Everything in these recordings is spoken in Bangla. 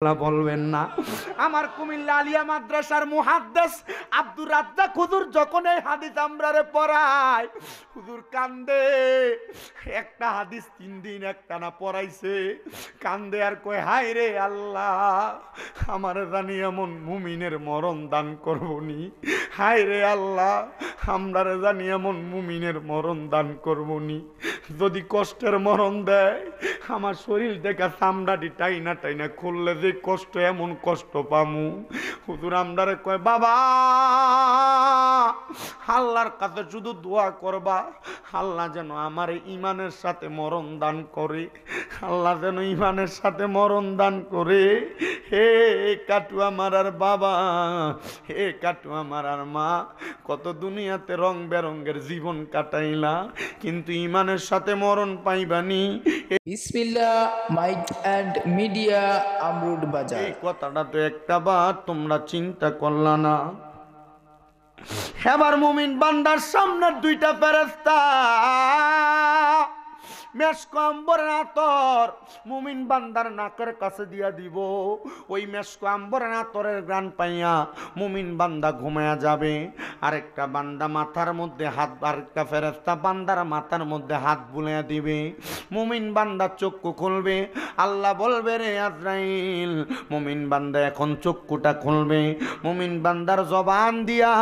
বলবেন না। আমার কুমিল্লা আলিয়া মাদ্রাসার মুহাদ্দিস আব্দুর রাজ্জাক হুজুর যখন এই হাদিস আমরারে পড়ায়, হুজুর কান্দে। একটা হাদিস 3 দিন একটানা পড়াইছে, কান্দে আর কয়, হায় রে আল্লাহ, আমার জানি এমন মুমিনের মরণ দান করবনি। হায় রে আল্লাহ, আমরারে জানি এমন মুমিনের মরণ দান করবনি। যদি কষ্টের মরণ দেয়, আমার শরীর থেকে চামড়াটি টাইনা টাইনা খুললে যে কষ্ট, এমন কষ্ট পামু। হুজুর আমরারে কয়, বাবা আল্লাহর কাছে শুধু দোয়া করবা, আল্লাহ যেন আমার ইমানের সাথে মরণ দান করে, আল্লাহ যেন ইমানের সাথে মরণ দান করে। হে কাটু আমার আর বাবা, হে কাটু আমার আর মা, কত দুনিয়াতে রং বেরঙ্গের জীবন কাটাইলা, কিন্তু ইমানের সাথে মরণ পাইবানি। বিসমিল্লাহ মাইক অ্যান্ড মিডিয়া আমরুড বাজার। এই কথাটা তো একটা বার তোমরা চিন্তা করলা না? এবার মুমিন বান্দার সামনে দুইটা ফেরেশতা মেশক আম্বরের আতর মুমিন বান্দার নাকের কাছে দিয়া দিব। ওই মেশক আম্বরের আতরের গ্রান পাইয়া মুমিন বান্দা ঘুমায়া যাবে। আরেকটা বান্দা মাথার মধ্যে হাত, আরেকটা ফেরেশতা বান্দার মাথার মধ্যে হাত বুলাইয়া দিবে। মুমিন বান্দা চক্ষু খুলবে, আল্লাহ বলবে, রে আজরাইল, মুমিন বান্দা এখন চক্ষুটা খুলবে। মুমিন বান্দার জবান দিয়া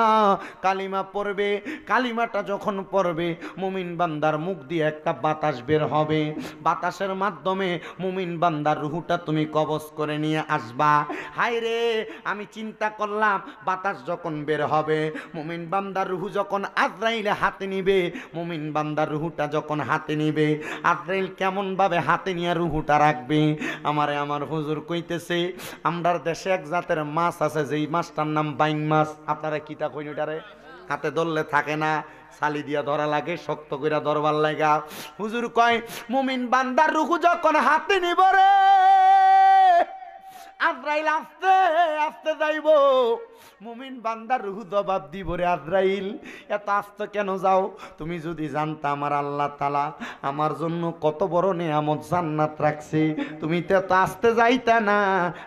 কালিমা পড়বে। কালিমাটা যখন পড়বে, মুমিন বান্দার মুখ দিয়ে একটা বাতাস বের হবে। বাতাসের মাধ্যমে মুমিন বান্দার রুহুটা তুমি কবজ করে নিয়ে আসবা। হায় রে, আমি চিন্তা করলাম, বাতাস যখন বের হবে, মুমিন বান্দার রুহু যখন আজরাইলে হাতে নিবে, মুমিন বান্দার রুহুটা যখন হাতে নিবে, আজরাইল কেমন ভাবে হাতে নিয়ে রুহুটা রাখবে? আমার হুজুর কইতেছে, আমরার দেশে এক জাতের মাছ আছে, যেই মাছটার নাম বাইং মাছ। আপনারা কিতা কইন ওটারে? হাতে ধরলে থাকে না, সালি দিয়া ধরা লাগে, শক্ত কইরা ধরবার লাগা। হুজুর কয়, মুমিন বান্দার রুহু যখন হাতে নিব রে, আজরাইল আস্তে আস্তে যাইব। মুমিন বান্দার রুহু জবাব দিব, রে আজরাইল, এত আস্তে কেন যাও? তুমি যদি জানতা আমার আল্লাহ তাআলা আমার জন্য কত বড় নিয়ামত জান্নাত রাখছে, তুমি তো এত আস্তে যাইতা না,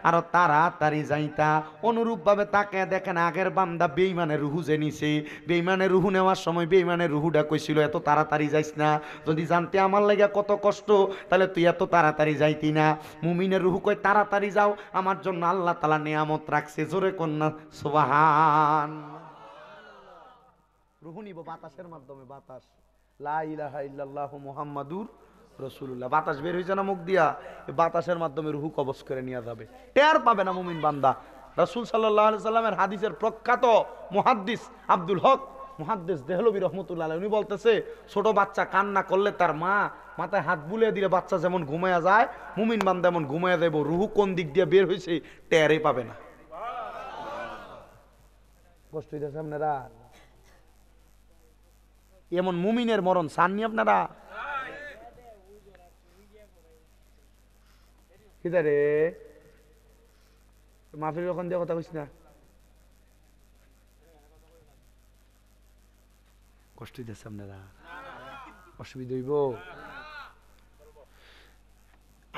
আর তাড়াতাড়ি যাইতা। অনুরূপ ভাবে তাকে দেখেন, আগের বান্দা বেঈমানের রুহু যে নিছে, বেঈমানের রুহু নেওয়ার সময় বেঈমানের রুহুটা কইছিল, এত তাড়াতাড়ি যাইস না, যদি জানতে আমার লাগা কত কষ্ট, তাহলে তুই এত তাড়াতাড়ি যাইতি না। মুমিনের রুহু কয়, তাড়াতাড়ি যাও, আমার জন্য আল্লাহ তাআলা নিয়ামত রাখছে। জোরে কন্যা সুবহান। রুহু নিব বাতাসের মাধ্যমে, বাতাস, লা ইলাহা ইল্লাল্লাহু মুহাম্মাদুর রাসূলুল্লাহ, বাতাস বের হইছে না মুখ দিয়া, এই বাতাসের মাধ্যমে রুহু কবজ করে নিয়ে যাবে। টের পাবে না মুমিন বান্দা। রাসূল সাল্লাল্লাহু আলাইহি সাল্লামের হাদিসের প্রখ্যাত মুহাদ্দিস আব্দুল হক মুহাদ্দিস দেহলভী রহমতুল্লাহ আলাইহি, উনি বলতেছে, ছোট বাচ্চা কান্না করলে তার মা মাথায় হাত বুলিয়ে দিলে বাচ্চা যেমন ঘুমায়া যায়, মুমিন বান্দা এমন ঘুমায়া যাইব, রুহু কোন দিক দিয়ে বের হইছে টেরই পাবে না। কষ্ট হইতেছে আপনারা? এমন মুমিনের মরণ চাননি আপনারা? কিদারে মাহফিল যখন দিয়ে কথা কইস না, কষ্ট হইতেছে আপনারা? অসুবিধা হইব?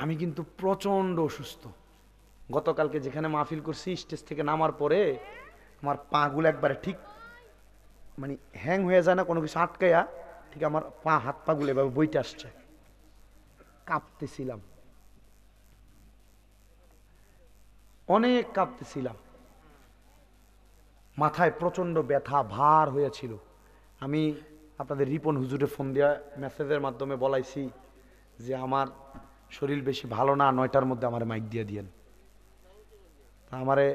আমি কিন্তু প্রচন্ড অসুস্থ। গতকালকে যেখানে মাহফিল করছি, স্টেজ থেকে নামার পরে আমার পাগুলো একবারে ঠিক মানে হ্যাং হয়ে যায় না, কোনো কিছু আটকাইয়া, ঠিক আমার পা হাত পাগুলো এভাবে বইতে আসছে, কাঁপতেছিলাম, অনেক কাঁপতেছিলাম, মাথায় প্রচন্ড ব্যথা ভার হয়েছিল। আমি আপনাদের রিপন হুজুরে ফোন দেওয়া মেসেজের মাধ্যমে বলাইছি যে আমার শরীর বেশি ভালো না, 9টার মধ্যে আমার মাইক দিয়ে দিয়েন। তা আমারে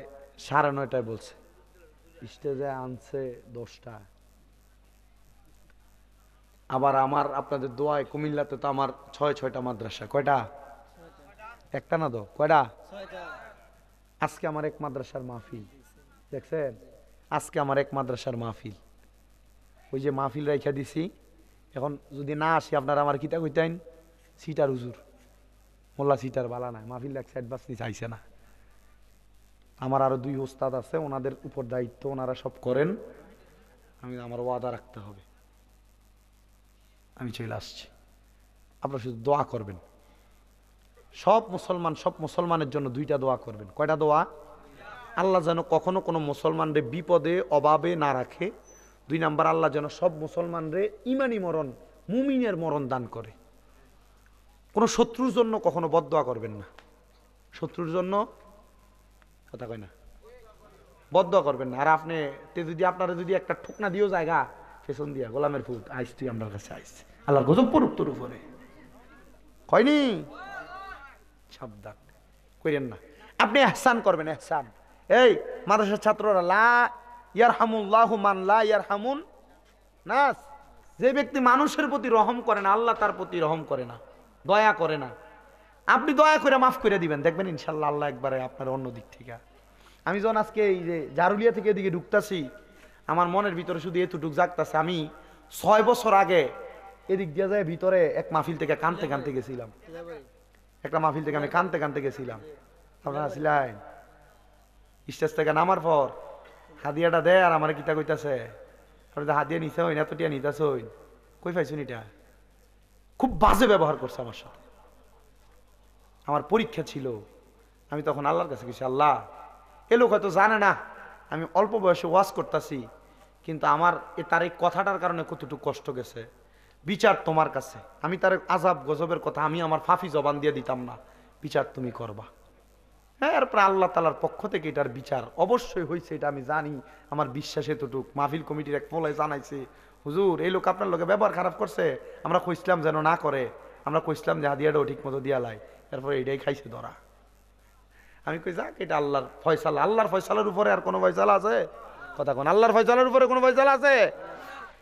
9:30টায় বলছে, স্টেজে আনছে 10টা। আবার আমার আপনাদের দোয়ায় কুমিল্লাতে তো আমার 6টা মাদ্রাসা। কয়টা? একটা না তো, কয়টা? আজকে আমার এক মাদ্রাসার মাহফিল, দেখছেন? আজকে আমার এক মাদ্রাসার মাহফিল, ওই যে মাহফিল রাইখা দিছি। এখন যদি না আসি, আপনারা আমার কিতা কইতেন, সিটার হুজুর, মোল্লা সিটার বালা নাই, মাহফিল এক সাইড বাস নিচে আইসে না। আমার আরো 2 ওস্তাদ আছে, ওনাদের উপর দায়িত্ব, ওনারা সব করেন, আমার ওয়াদা রাখতে হবে। আমি চলে আসছি, আপনারা শুধু দোয়া করবেন। সব মুসলমানের জন্য দুইটা দোয়া করবেন। কয়টা দোয়া? আল্লাহ যেন কখনো কোনো মুসলমানরে বিপদে অভাবে না রাখে। 2 নাম্বার, আল্লাহ যেন সব মুসলমানরে ইমানি মরণ, মুমিনের মরণ দান করে। কোনো শত্রুর জন্য কখনো বদদোয়া করবেন না। শত্রুর জন্য কথা কয় না, বদদোয়া করবেন না। আর আপনি যদি আপনারা যদি একটা ঠুকনা দিও জায়গা পেছন দিয়া, গোলামের ফুট আইস, তুই আমার কাছে আইস, আল্লাহর গজব পড়ুক তোর উপরে, কয়নি? সাবধান করেন না। আপনি এহসান করবেন, এহসান। এই মাদ্রাসার ছাত্ররা, লা ইয়ারহামুল্লাহু মান লা ইয়ারহামুন নাস, যে ব্যক্তি মানুষের প্রতি রহম করে না, আল্লাহ তার প্রতি রহম করে না, দয়া করে না। আপনি দয়া করে মাফ করে দিবেন, দেখবেন ইনশাল্লাহ আল্লাহ একবারে আপনার অন্য দিক থেকে। আমি যখন আজকে এই যে জারুলিয়া থেকে এদিকে ঢুকতাছি, আমার মনের ভিতরে শুধু এতটুক জাগতাছে, আমি 6 বছর আগে এদিক দিয়ে যায় ভিতরে এক মাহফিল থেকে কানতে কানতে গেছিলাম। একটা মাহফিল থেকে আমি কানতে কানতে গেছিলাম। আপনারা আসলেন স্টেজ থেকে নামার পর হাদিয়াটা দেয় আর আমার কিতা কইতাছে, হাদিয়া নিতে হইন, এতটিয়া নিতেছ হইন, কই পাইছুন? এটা খুব বাজে ব্যবহার করছে আমার সাথে। আমার পরীক্ষা ছিল, আমি তখন আল্লাহর কাছে গেছি, আল্লাহ এ লোক হয়তো জানে না আমি অল্প বয়সে ওয়াজ করতেছি, কিন্তু আমার তার এই কথাটার কারণে কতটুকু কষ্ট গেছে, বিচার তোমার কাছে। আমি তার আজাব গজবের কথা আমি আমার ফাফি জবান দিয়ে দিতাম না, বিচার তুমি করবা। হ্যাঁ, এরপর আল্লাহ তালার পক্ষ থেকে এটার বিচার অবশ্যই হয়েছে, এটা আমি জানি, আমার বিশ্বাস এতটুক। মাহফিল কমিটির এক পোলায় জানাইছে, হুজুর এই লোক আপনার লোকে ব্যবহার খারাপ করছে, আমরা কইছিলাম যেন না করে, আমরা কইছিলাম যে হাদিয়াটাও ঠিক মতো দিয়া লাই, এরপর এটাই খাইছে ধরা। আমি কই যাক, এটা আল্লাহর ফয়সালা, আল্লাহর ফয়সালার উপরে আর কোনো ফয়সালা আছে? কথা কোন, আল্লাহর ফয়সালার উপরে কোনো ফয়সালা আছে?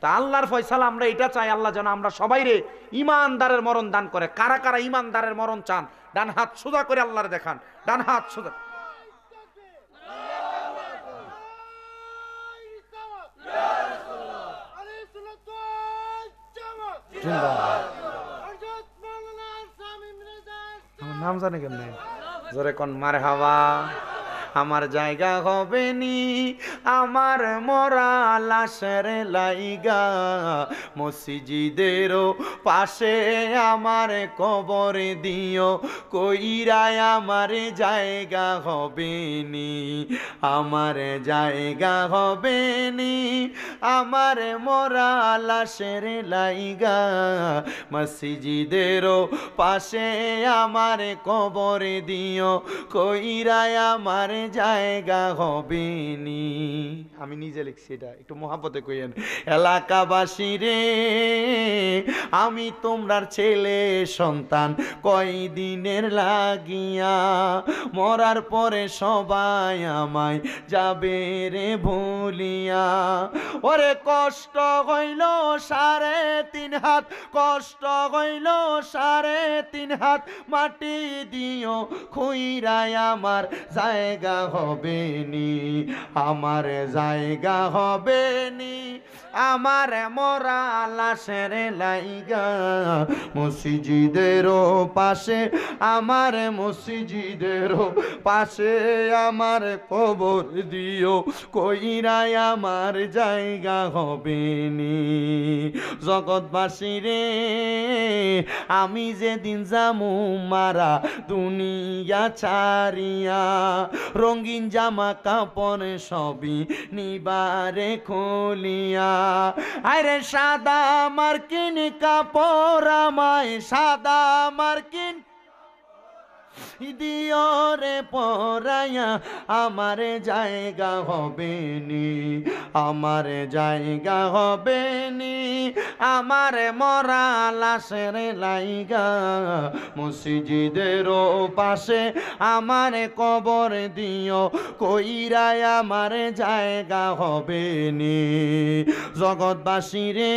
তা আল্লাহর ফয়সালা আমরা এটা চাই, আল্লাহ যেন আমরা সবাই রে ইমানদারের মরণ দান করে। কারা কারা ইমানদারের মরণ চান? ডান হাত সোজা করে আল্লাহর দেখান, ডান হাত সোজা। আমার নাম জানে কেমনে? জোরে কোন মারহাবা। আমার জায়গা হবে নি আমার মরা লাশের লাইগা, মসজিদেরও পাশে আমার কবর দিও, কইরায় আমার জায়গা হবে নি, আমার জায়গা হবে নি আমার মরা লাশের লাইগা, মসজিদেরও পাশে আমার কবর দিও, কইরায় আমার জায়গা হবে নি। আমি নিজে লিখছি এটা, একটু মহাব্বতে কইেন। এলাকাবাসী রে আমি তোমরার ছেলে সন্তান, কয়দিনের লাগিয়া, মরার পরে সবাই আমায় যাবে রে ভুলিয়া, ওরে কষ্ট হইল 3.5 হাত, কষ্ট হইল 3.5 হাত, মাটি দিও খুইরায় আমার জায়গা হবে নি, আমার জায়গা হবে নি, আমার মরা লাশের লাইগা, মসজিদেরও পাশে আমার, মসজিদেরও পাশে আমার কবর দিও, কইরায় আমার জায়গা হবে নি। জগৎবাসী রে আমি যেদিন যামু মারা দুনিয়া ছাড়িয়া, রঙিন জামা কাপড় সবই নিবারে খুলিয়া, আরে সাদা মার্কিন কাপড় আমায়, সাদা মার্কিন দিও রে পরাইয়া, আমার জায়গা হবে নি, আমার জায়গা হবে নি, আমার মরা লাশের লাইগা, মসজিদেরও পাশে আমার কবর দিও, কইরায় আমার জায়গা হবে নি। জগৎবাসী রে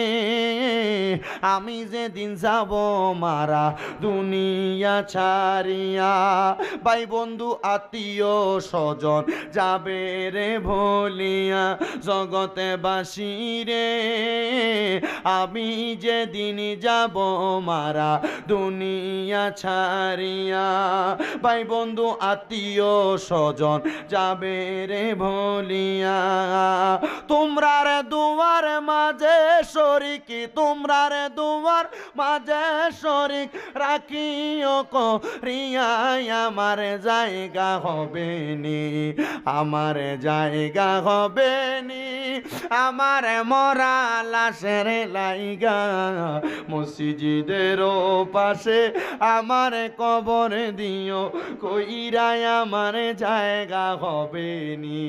আমি যেদিন যাব মারা দুনিয়া ছাড়িয়া, ভুলিয়া, ভাই বন্ধু আত্মীয় স্বজন যাবে রে ভুলিয়া, জগতে বাসি রে আমি যেদিন যাব মারা দুনিয়া ছাড়িয়া, ভাই বন্ধু আত্মীয় স্বজন যাবে রে ভুলিয়া, তোমরা রে দুয়ার মাঝে শরিক, তোমরা রে দুয়ার মাঝে শরিক রাখিও করিয়া, আমার জায়গা হবে নি, আমার জায়গা হবে নি, আমার মরা লাশের লাইগা মসজিদের পাশে আমার কবর দিও, কইরাই আমার জায়গা হবে নি।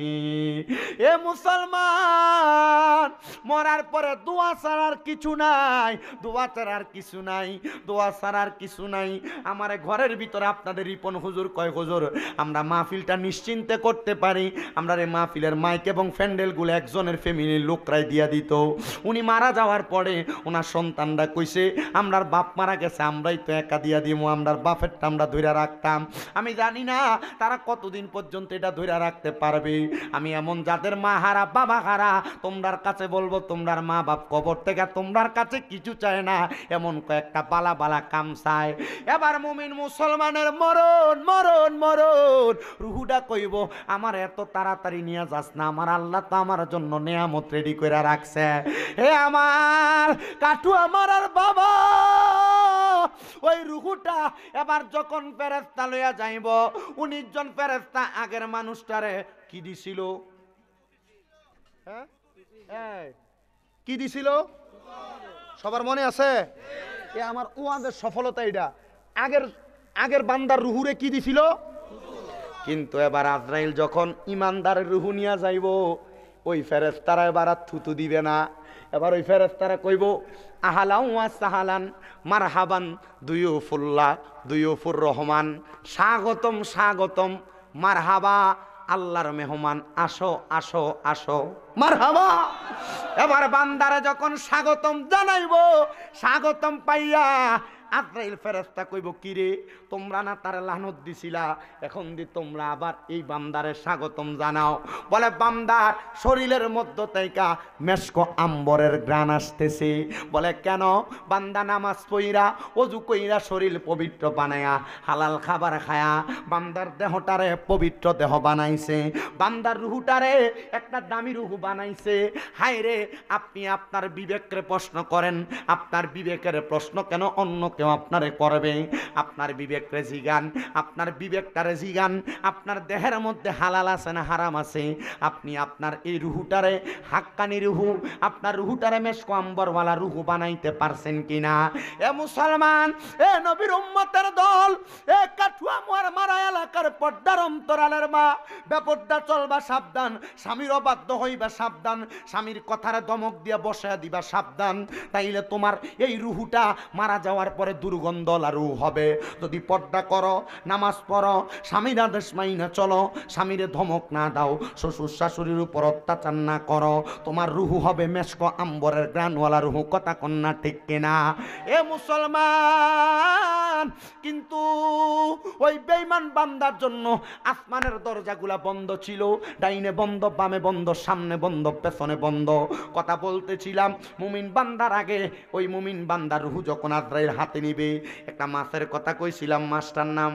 এ মুসলমান, মরার পরে দোয়া ছাড়ার কিছু নাই, দোয়া ছাড়ার কিছু নাই, দোয়া ছাড়ার কিছু নাই। আমার ঘরের ভিতরে আপনাদের রিপন হুজুর কয়, হুজুর আমরা মাহফিলটা নিশ্চিন্তে করতে পারি, আমরা এই মাহফিলের মাইক এবং প্যান্ডেলগুলো একজনের ফ্যামিলির লোকরাই দিয়া দিত। উনি মারা যাওয়ার পরে ওনার সন্তানরা কইছে আমরার বাপ মারা গেছে, আমরাই তো একা দিয়া দিব, আমরার বাপেরটা আমরা ধরে রাখতাম। আমি জানি না তারা কতদিন পর্যন্ত এটা ধরে রাখতে পারবে। আমি এমন যাদের মা হারা বাবা হারা, তোমরার কাছে বলবো, তোমরার মা বাপ কবর থেকে তোমরার কাছে কিছু চায় না, এমন কয়েকটা বালা বালা কাম চায়। এবার মুমিন মুসলমানের মরণ মরণ মরণ, রুহুটা কইব আমার এত তাড়াতাড়ি নিয়ে যাস না, আমার আল্লাহ তো আমার জন্য নেয়ামত রেডি করে রাখছে। হে আমার কাটু, আমার আর বাবা, ওই রুহুটা এবার যখন ফেরেশতা লইয়া যাইব, 19 জন ফেরেশতা আগের মানুষটারে কি দিছিল? হ্যাঁ, কি দিছিল? সবার মনে আছে? এ আমার ওয়াজের সফলতা এটা। আগের বান্দার রুহুরে কি দিছিল? কিন্তু এবার আজরাইল যখন ইমানদারের রুহু নিয়ে যাইব, ওই ফেরেশতারা এবার আর থুতু দিবে না। এবার ওই ফেরেশতারা কইব আহালান ওয়া সাহালান মারহাবান দুয়ুফুল্লাহ দুয়ুফুর রহমান, স্বাগতম স্বাগতম, মারহাবা আল্লাহর মেহমান, আসো আসো আসো, মারহাবা। এবার বান্দারে যখন স্বাগতম জানাইব, স্বাগতম পাইয়া আজরাইল ফেরেশতা কইব কিরে তোমরা না তার লানত দিছিলা, এখন দি তোমরা আবার এই বান্দারে স্বাগতম জানাও। বলে বান্দার শরীরের মধ্য থেকে মেশকো আম্বরের গ্রাণ আসতেছে। বলে কেন? বান্দা নামাজ পইরা ওযু কইরা শরীর পবিত্র বানায়া হালাল খাবার খায়া বান্দার দেহটারে পবিত্র দেহ বানাইছে, বান্দার রুহুটারে একটা দামি রুহু বানাইছে। হায় রে, আপনি আপনার বিবেককে প্রশ্ন করেন, আপনার বিবেকের প্রশ্ন কেন অন্য কেউ আপনারে করবে? আপনার বিবেকরে জিগান, আপনার বিবেকটারে জিগান, আপনার দেহের মধ্যে হালাল আছে না হারাম আছে? আপনি আপনার এই রুহুটারে হাক্কানি রুহু, আপনার রুহুটারে মেশকো আম্বরওয়ালা রুহু বানাইতে পারছেন কিনা? এ মুসলমান, এ নবীর উম্মতের দল, এ কাঠুয়া মারা এলাকার পর্দার অন্তরালের মা, বেপর্দা চলবা সাবধান, স্বামীর অবাধ্য হইবা সাবধান, স্বামীর কথারে দমক দিয়া বসায়া দিবা সাবধান, তাইলে তোমার এই রুহুটা মারা যাওয়ার পরে দুর্গন্ধ লারু হবে। যদি পর্দা করো, নামাজ পড়ো, স্বামীর আদেশ মাইনা চলো, স্বামীরে ধমক না দাও, শ্বশুর শাশুড়ির উপর অত্যাচার না করো, তোমার রুহু হবে মেশকো আম্বরের গ্রানওয়ালা রুহু। কথা কন্যা ঠিক কিনা? এ মুসলমান, কিন্তু ওই বেঈমান বান্দার জন্য আসমানের দরজাগুলা বন্ধ ছিল, ডাইনে বন্ধ, বামে বন্ধ, সামনে বন্ধ, পেছনে বন্ধ। কথা বলতেছিলাম, মুমিন বান্দার আগে ওই মুমিন বান্দার রুহু যখন আজরাইল হাতে নিবে, একটা মাছের কথা কইছিলাম, মাছটার নাম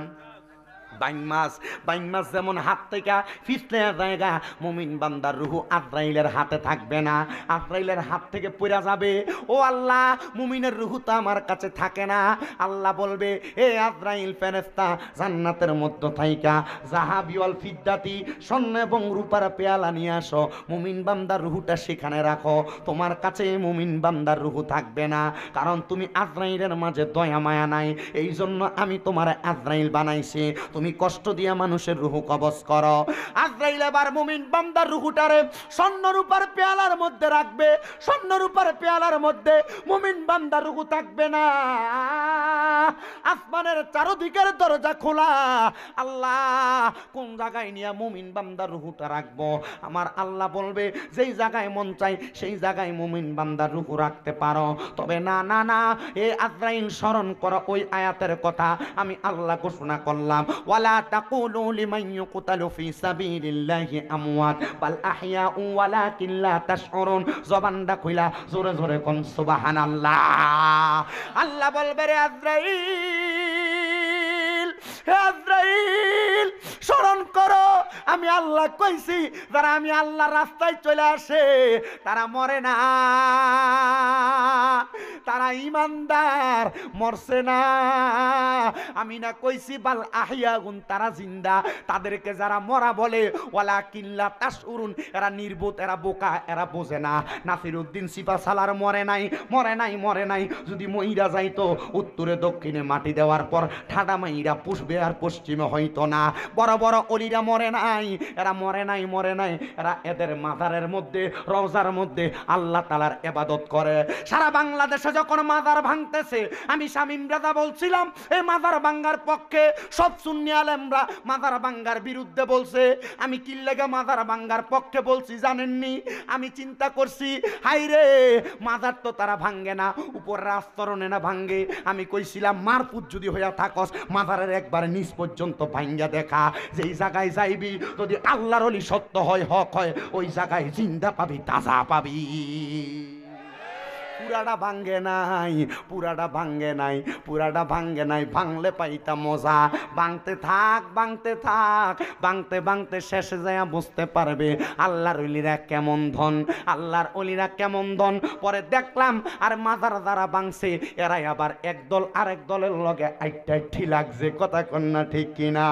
বাইং মাছ। বাইং মাছ যেমন হাত থেকে ফিসলে জায়গা, মুমিন বান্দার রুহু আজরাইলের হাতে থাকবে না, আজরাইলের হাত থেকে পড়ে যাবে। ও আল্লাহ, মুমিনের রুহু তো আমার কাছে থাকে না। আল্লাহ বলবে, এ আজরাইল ফেরেশতা, জান্নাতের মধ্যে থাইকা যাহাবি ওয়াল ফিদ্দাতি, স্বর্ণ এবং রূপার পেয়ালা নিয়ে আসো, মুমিন বান্দার রুহুটা সেখানে রাখো। তোমার কাছে মুমিন বান্দার রুহু থাকবে না, কারণ তুমি আজরাইলের মাঝে দয়া মায়া নাই, এই জন্য আমি তোমার আজরাইল বানাইছি। তুমি তুমি কষ্ট দিয়া মানুষের রুহু কবজ করো। আজরাইল এবার মুমিন বান্দার রুহুটারে স্বর্ণরূপার পেয়ালার মধ্যে রাখবে, স্বর্ণরূপার পেয়ালার মধ্যে মুমিন বান্দার রুহু থাকবে না। আসমানের চারদিকের দরজা খোলা। আল্লাহ কোন জায়গায় নিয়ে মুমিন বান্দার রুহুটা রাখবো? আমার আল্লাহ বলবে যেই জায়গায় মন চাই সেই জায়গায় মুমিন বান্দার রুহু রাখতে পারো। তবে না না না, এ আজরাইল স্মরণ করো ওই আয়াতের কথা আমি আল্লাহ ঘোষণা করলাম, ওয়ালা তাকুলু লিমান ইউকতালু ফি সাবিলিল্লাহি আমওয়াত বাল আহইয়াউ ওয়ালাকিন লা তাশউরুন। জবানটা খুইলা জোরে জোরে কোন সুবহানাল্লাহ। আল্লাহ বলবে রে আজরাইল, হে আজরাইল স্মরণ করো আমি আল্লাহ কইছি যারা আমি আল্লাহ রাস্তায় চলে আসে তারা মরে না, তারা ইমানদার, মরছে না। আমি না কইছি বাল আহিয়াগুন, তারা জিন্দা। তাদেরকে যারা মরা বলে ওয়ালাকিন লা তাশউরুন, এরা নির্বোধ, এরা বোকা, এরা বোঝে না। নাসিরউদ্দিন সিপা সালার মরে নাই, মরে নাই, মরে নাই। যদি মইরা যাইতো উত্তরে দক্ষিণে মাটি দেওয়ার পর ঠাডা মাইরা পুষবে আর পশ্চিমে হইতো না। বড় বড় অলিরা মরে নাই, এরা মরে নাই, মরে নাই। এরা এদের মাজারের মধ্যে, রওজার মধ্যে আল্লাহ তাআলার ইবাদত করে। সারা বাংলাদেশে যখন মাজার ভাঙতেছে আমি শামীম রাজা বলছিলাম এই মাজার ভাঙার পক্ষে, সব সুন্নি আলেমরা মাজার ভাঙার বিরুদ্ধে বলছে। আমি কি লাগা মাজার ভাঙার পক্ষে বলছি জানেননি? আমি চিন্তা করছি হাইরে মাজার তো তারা ভাঙে না, উপর রাস্তরণে না ভাঙে। আমি কইছিলাম মারপুত যদি হইয়া থাকস মাজারের একবারে নিচ পর্যন্ত ভাঙ্গা দেখা, যেই জায়গায় যাইবি যদি আল্লাহর ওলি সত্য হয়, হক হয়, ওই জায়গায় জিন্দা পাবি, তাজা পাবি। পুরাটা ভাঙ্গে নাই, পুরাটা ভাঙ্গে নাই, পুরাটা ভাঙ্গে নাই। ভাঙলে পাইতা মজা। ভাঙতে থাক, ভাঙতে থাক, ভাঙতে ভাঙতে শেষে যায় বুঝতে পারবে আল্লাহর ওলিরা কেমন ধন, আল্লাহর ওলিরা কেমন ধন। পরে দেখলাম আর মাজার যারা ভাঙছে এরাই আবার একদল আরেক দলের লগে আইটাইঠি লাগছে। কথা কন্যা ঠিক কিনা?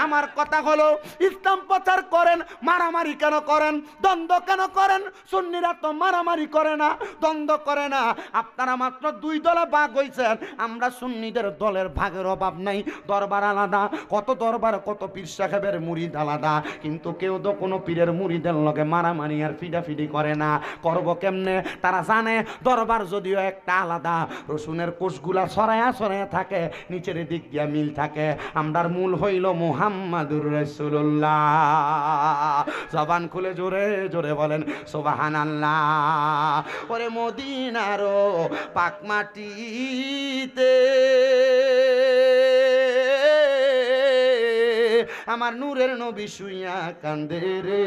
আমার কথা হলো ইসলাম প্রচার করেন, মারামারি কেন করেন, দ্বন্দ্ব কেন করেন? সুন্নিরা তো মারামারি করে না, দ্বন্দ্ব করে না। আপনারা মাত্র দুই দলে ভাগ হইছেন, আমরা সুন্নিদের দলের ভাগের অভাব নাই। দরবার আলাদা, কত দরবার, কত পীর সাহেবের মুরিদ আলাদা, কিন্তু কেউ তো কোনো পীরের মুরিদের লগে মারামারি আর ফিডাফিডি করে না। করব কেমনে? তারা জানে দরবার যদিও একটা আলাদা, রসুনের কোষগুলা ছড়ায়া ছড়ায়া থাকে, নিচের দিক দিয়া মিল থাকে। আমরার মূল হইল মুহাম্মাদুর রাসূলুল্লাহ। জবান খুলে জোরে জোরে বলেন সুবহানাল্লাহ। ওরে মদিনারো পাক মাটিতে আমার নূরের নবী শুইয়া কান্দে রে।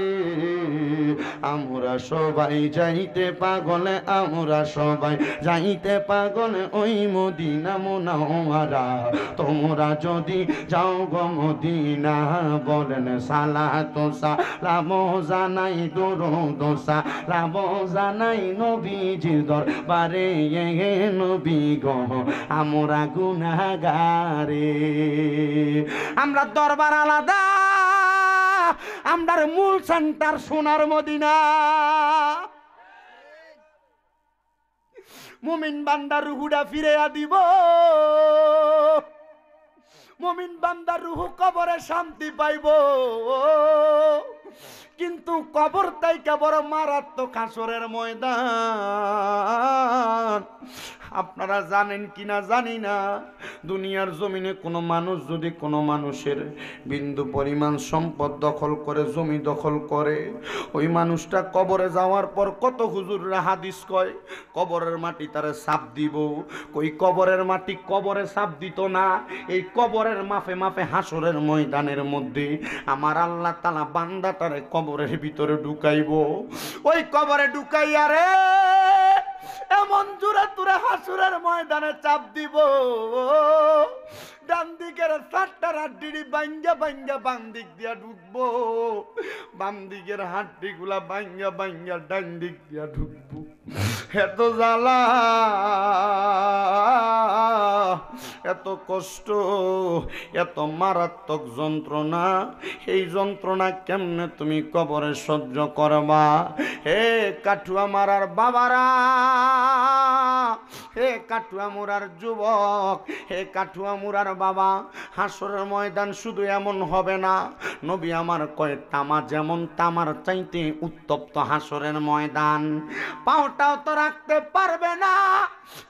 আমরা সবাই যাইতে পাগলে, আমরা সবাই যাইতে পাগলে ওই মদিনা মুনাওয়ারা। তোমরা যদি যাও গো মদিনা বলেন সালাত সালাম জানাই, দুরূদ সালাম জানাই নবীজির দরবারে। নবী গো আমরা গুনাহগারে। আমরা দরবার আলাদা, আমরার মূল সেন্টার সোনার মদিনা। মুমিন বান্দার রুহুটা ফিরাইয়া দিব, মুমিন বান্দার রুহু কবরে শান্তি পাইব। কিন্তু কবর তাইকা বড় মারাত্মক হাসরের ময়দান। আপনারা জানেন কিনা জানি না, দুনিয়ার জমিনে কোনো মানুষ যদি কোনো মানুষের বিন্দু পরিমাণ সম্পদ দখল করে, জমি দখল করে, ওই মানুষটা কবরে যাওয়ার পর কত হুজুররা হাদিস কয় কবরের মাটি তারে সাপ দিব। কই কবরের মাটি কবরে সাপ দিত না, এই কবরের মাফে মাফে হাসরের ময়দানের মধ্যে আমার আল্লাহ তাআলা বান্দাটারে কবরের ভিতরে ঢুকাইব। ওই কবরে ঢুকাইয়া রে এমন জোরে তুরে হাসুরের ময়দানে চাপ দিব, ডান দিকের 4টা হাড্ডি ভাঙ্গা ভাঙ্গা বাম দিক দিয়া ঢুকবো, বাম দিকের হাড্ডি গুলা ভাঙ্গা ভাঙ্গা ডান দিক দিয়া ঢুকবো। এত জ্বালা এত কষ্ট, এত মারাত্মক যন্ত্রণা, এই যন্ত্রণা কেমনে তুমি কবরে সহ্য করবা? হে কাঠুয়া মারার বাবারা, হে কাঠুয়া মুরার যুবক, হে কাঠুয়া মুরার বাবা, হাসরের ময়দান শুধু এমন হবে না। নবী আমার কয় তামা যেমন তামার চাইতে উত্তপ্ত হাসরের ময়দান, পাওটাও তো রাখতে পারবে না,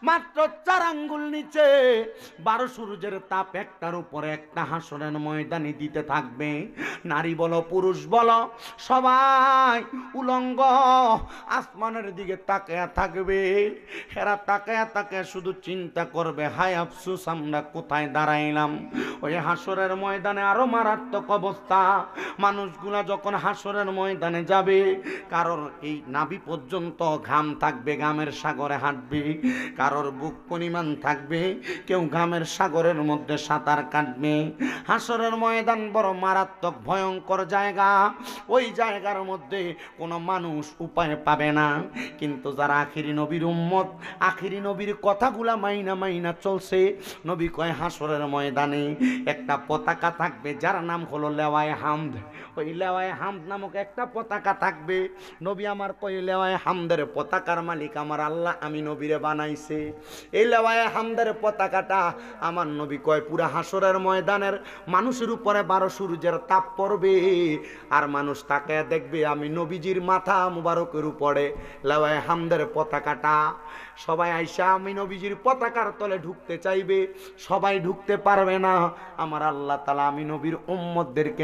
মাত্র 4 আঙ্গুল নিচে 12 সূর্যের তাপ একটার উপরে একটা হাসরের ময়দানে দিতে থাকবে। নারী বলো পুরুষ বলো সবাই উলঙ্গ আসমানের দিকে তাকায়া থাকবে। হেরা তাকায়া তাকায়া শুধু চিন্তা করবে, হায় আফসোস আমরা কোথায় দাঁড়াইলাম। ওই হাসরের ময়দানে আরো মারাত্মক অবস্থা। মানুষগুলা যখন হাসরের ময়দানে যাবে, কারোর এই নাভি পর্যন্ত ঘাম থাকবে, ঘামের সাগরে হাঁটবে, কারোর বুক পরিমাণ থাকবে, কেউ ঘামের সাগরের মধ্যে সাঁতার কাটবে। হাসরের ময়দান বড় মারাত্মক ভয়ঙ্কর জায়গা। ওই জায়গার মধ্যে কোনো মানুষ উপায় পাবে না। কিন্তু যারা আখিরি নবীর উম্মত, আখিরি নবীর কথাগুলা মাইনা মাইনা চলছে, নবী কয় হাসরের ময়দানে একটা পতাকা থাকবে যার নাম হলো লেওয়ায়ে হামদ। ওই লেওয়ায়ে হামদ নামক একটা পতাকা থাকবে। নবী আমার কয় লেওয়ায়ে হামদের পতাকার মালিক আমার আল্লাহ, আমি নবীরে বানাইছে। এই লেওয়ায়ে হামদের পতাকাটা আমার নবী কয় পুরা হাসরের ময়দানের মানুষের উপরে 12 সূর্যের তাপ পড়বে, আর মানুষ তাকে দেখবে আমি নবীজির মাথা মুবারকের উপরে লেওয়ায়ে হামদের পতাকাটা। সবাই আইসা আমি নবীজির পতাকার তলে ঢুকতে চাইবে, সবাই ঢুকতে পারবে না। আমার আল্লাহ তাআলা আমি নবীর উম্মতদেরকে